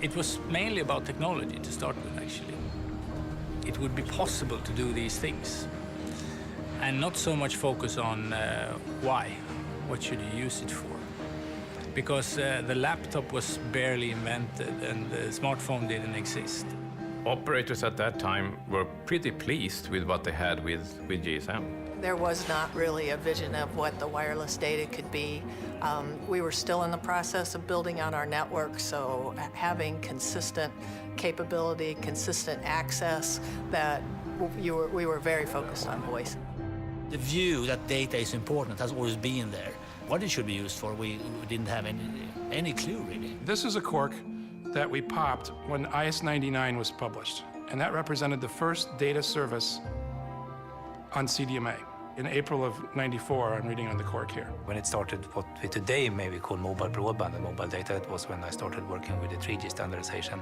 It was mainly about technology to start with, actually. It would be possible to do these things, and not so much focus on why, what should you use it for. Because the laptop was barely invented and the smartphone didn't exist. Operators at that time were pretty pleased with what they had with GSM. There was not really a vision of what the wireless data could be. We were still in the process of building out our network, so having consistent capability, consistent access, that we were very focused on voice. The view that data is important has always been there. What it should be used for, we didn't have any clue, really. This is a cork that we popped when IS-99 was published, and that represented the first data service on CDMA. In April of '94, I'm reading on the cork here. When it started what we today maybe call mobile broadband and mobile data, it was when I started working with the 3G standardization.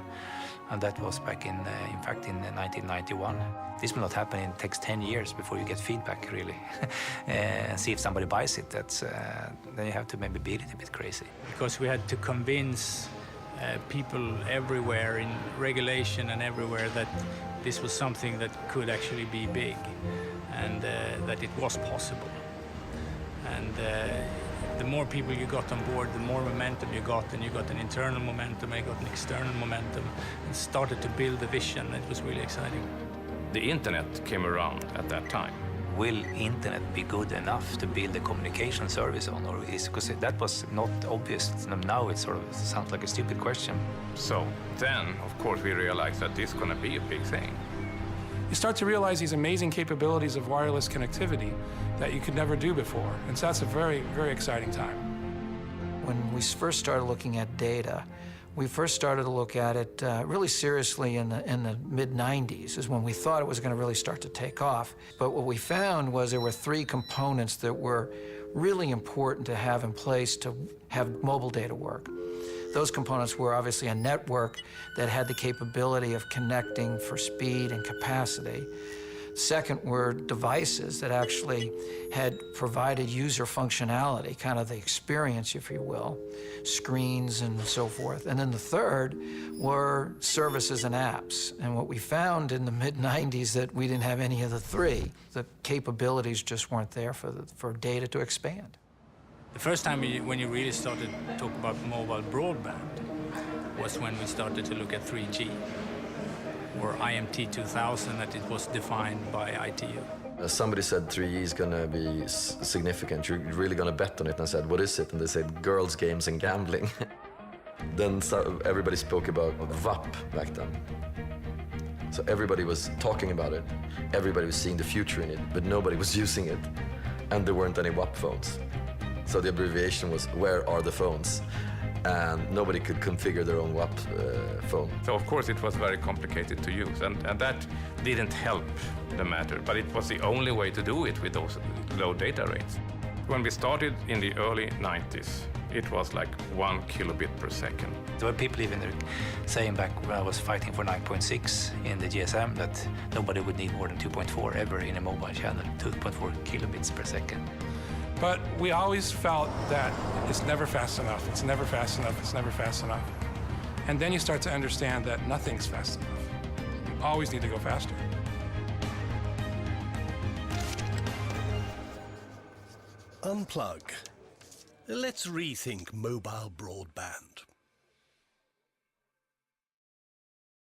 And that was back in fact, in 1991. This will not happen. It takes 10 years before you get feedback, really. And see if somebody buys it. That's, then you have to maybe be a little bit crazy. Because we had to convince people everywhere in regulation and everywhere that this was something that could actually be big, and that it was possible. And the more people you got on board, the more momentum you got, and you got an internal momentum, and you got an external momentum, and started to build a vision. It was really exciting. The internet came around at that time. Will internet be good enough to build a communication service on, or is, because that was not obvious. Now it sort of sounds like a stupid question. So then, of course, we realized that this is going to be a big thing. You start to realize these amazing capabilities of wireless connectivity that you could never do before. And so that's a very, very exciting time. When we first started looking at data, we first started to look at it really seriously in the mid-90s, is when we thought it was going to really start to take off. But what we found was there were three components that were really important to have in place to have mobile data work. Those components were obviously a network that had the capability of connecting for speed and capacity. Second were devices that actually had provided user functionality, kind of the experience, if you will, screens and so forth. And then the third were services and apps. And what we found in the mid-90s that we didn't have any of the three. The capabilities just weren't there for data to expand. The first time when you really started to talk about mobile broadband was when we started to look at 3G, or IMT 2000, that it was defined by ITU. Somebody said 3G is going to be significant. You're really going to bet on it. And I said, what is it? And they said, girls, games, and gambling. Then everybody spoke about VAP back then. So everybody was talking about it. Everybody was seeing the future in it, but nobody was using it. And there weren't any WAP phones. So the abbreviation was, where are the phones? And nobody could configure their own WAP phone. So of course it was very complicated to use, and that didn't help the matter, but it was the only way to do it with those low data rates. When we started in the early 90s, it was like 1 kilobit per second. There were people even saying back when I was fighting for 9.6 in the GSM that nobody would need more than 2.4 ever in a mobile channel, 2.4 kilobits per second. But we always felt that it's never fast enough, it's never fast enough, it's never fast enough. And then you start to understand that nothing's fast enough. You always need to go faster. Unplug. Let's rethink mobile broadband.